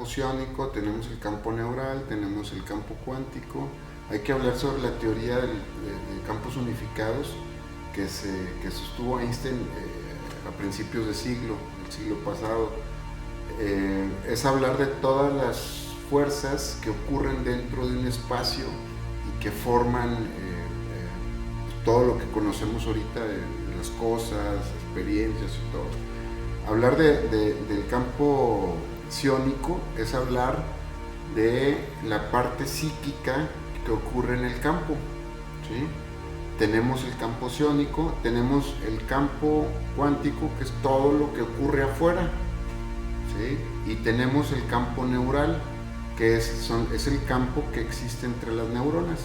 psiónico, tenemos el campo neural, tenemos el campo cuántico. Hay que hablar sobre la teoría de campos unificados que sostuvo Einstein a principios del siglo pasado. Es hablar de todas las fuerzas que ocurren dentro de un espacio y que forman todo lo que conocemos ahorita de las cosas, experiencias y todo. Hablar del campo psiónico es hablar de la parte psíquica que ocurre en el campo, ¿sí? Tenemos el campo psiónico, tenemos el campo cuántico, que es todo lo que ocurre afuera, ¿sí? Y tenemos el campo neural, que es el campo que existe entre las neuronas,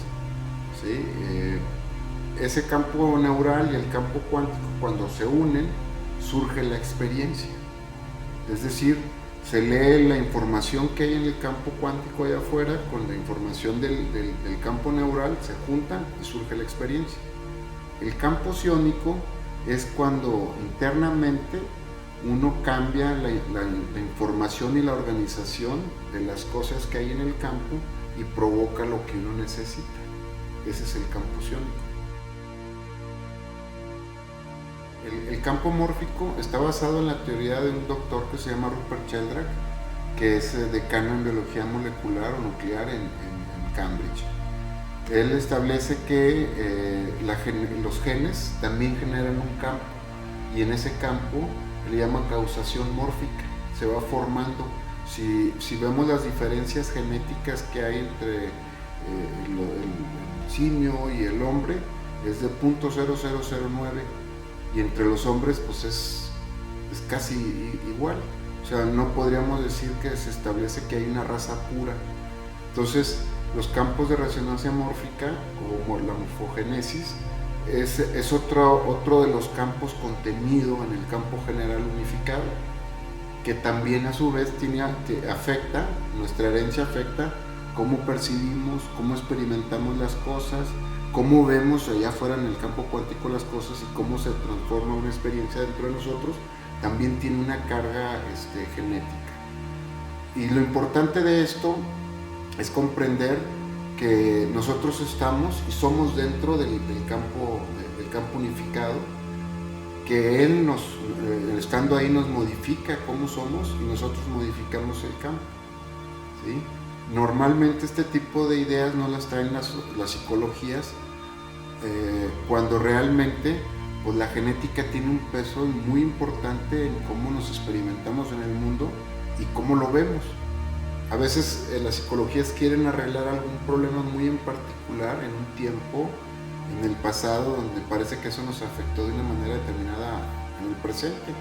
¿sí? Ese campo neural y el campo cuántico, cuando se unen, surge la experiencia. Es decir, se lee la información que hay en el campo cuántico allá afuera con la información del campo neural, se juntan y surge la experiencia. El campo psiónico es cuando internamente uno cambia la información y la organización de las cosas que hay en el campo y provoca lo que uno necesita. Ese es el campo psiónico. El campo mórfico está basado en la teoría de un doctor que se llama Rupert Sheldrake, que es decano en biología molecular o nuclear en Cambridge. Él establece que los genes también generan un campo, y en ese campo le llama causación mórfica, se va formando. Si vemos las diferencias genéticas que hay entre el simio y el hombre, es de 0.0009, y entre los hombres pues es casi igual. O sea, no podríamos decir que se establece que hay una raza pura. Entonces, los campos de resonancia mórfica, como la morfogénesis, es otro de los campos contenido en el campo general unificado, que también a su vez afecta, nuestra herencia afecta cómo percibimos, cómo experimentamos las cosas, cómo vemos allá afuera en el campo cuántico las cosas y cómo se transforma una experiencia dentro de nosotros. También tiene una carga genética. Y lo importante de esto es comprender que nosotros estamos y somos dentro del campo unificado, que él estando ahí nos modifica cómo somos y nosotros modificamos el campo, ¿sí? Normalmente este tipo de ideas no las traen las psicologías, cuando realmente pues la genética tiene un peso muy importante en cómo nos experimentamos en el mundo y cómo lo vemos. A veces las psicologías quieren arreglar algún problema muy en particular en un tiempo, en el pasado, donde parece que eso nos afectó de una manera determinada en el presente.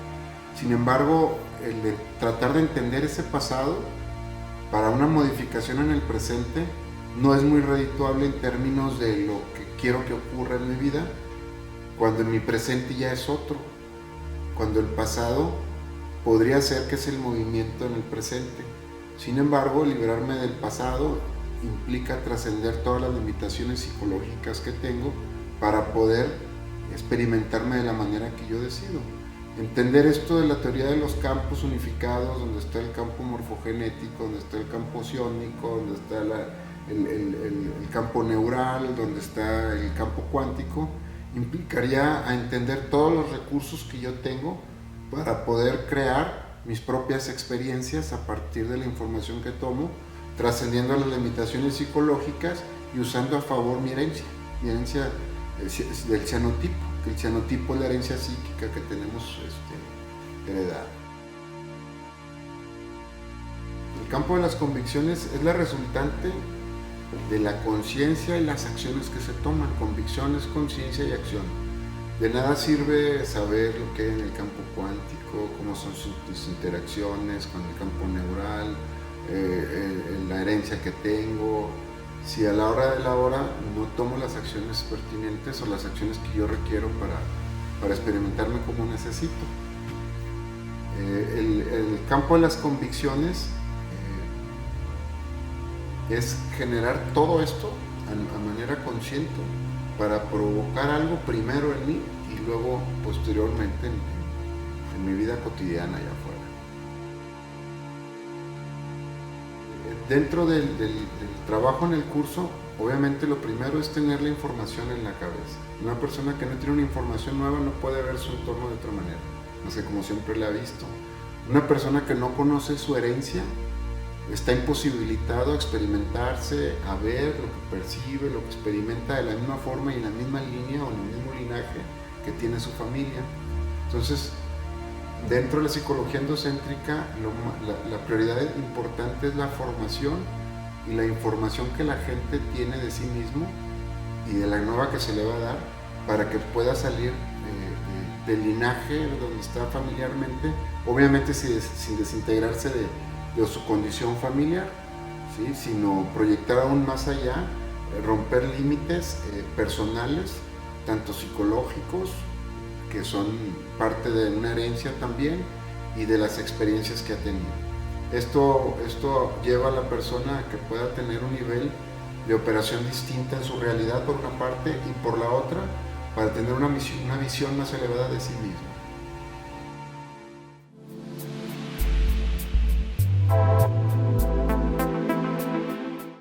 Sin embargo, el tratar de entender ese pasado para una modificación en el presente no es muy redituable en términos de lo que quiero que ocurra en mi vida, cuando en mi presente ya es otro, cuando el pasado podría ser que es el movimiento en el presente. Sin embargo, liberarme del pasado implica trascender todas las limitaciones psicológicas que tengo para poder experimentarme de la manera que yo decido. Entender esto de la teoría de los campos unificados, donde está el campo morfogenético, donde está el campo psiónico, donde está el campo neural, donde está el campo cuántico, implicaría a entender todos los recursos que yo tengo para poder crear mis propias experiencias a partir de la información que tomo, trascendiendo las limitaciones psicológicas y usando a favor mi herencia del cianotipo, que el cianotipo es la herencia psíquica que tenemos heredada. El campo de las convicciones es la resultante de la conciencia y las acciones que se toman. Convicción es conciencia y acción. De nada sirve saber lo que hay en el campo cuántico, cómo son sus interacciones con el campo neural, la herencia que tengo, si a la hora de la hora no tomo las acciones pertinentes o las acciones que yo requiero para experimentarme como necesito. El campo de las convicciones es generar todo esto a manera consciente para provocar algo primero en mí y luego posteriormente en mi vida cotidiana allá afuera. dentro del trabajo en el curso, obviamente lo primero es tener la información en la cabeza. Una persona que no tiene una información nueva no puede ver su entorno de otra manera, no sé, como siempre la ha visto. Una persona que no conoce su herencia está imposibilitado a experimentarse, a ver lo que percibe, lo que experimenta de la misma forma y en la misma línea o en el mismo linaje que tiene su familia. Entonces, dentro de la psicología endocéntrica, la prioridad importante es la formación y la información que la gente tiene de sí mismo y de la nueva que se le va a dar para que pueda salir del linaje donde está familiarmente, obviamente sin desintegrarse de su condición familiar, ¿sí? Sino proyectar aún más allá, romper límites personales, tanto psicológicos, que son parte de una herencia también, y de las experiencias que ha tenido. Esto lleva a la persona a que pueda tener un nivel de operación distinta en su realidad por una parte y por la otra, para tener una visión más elevada de sí mismo.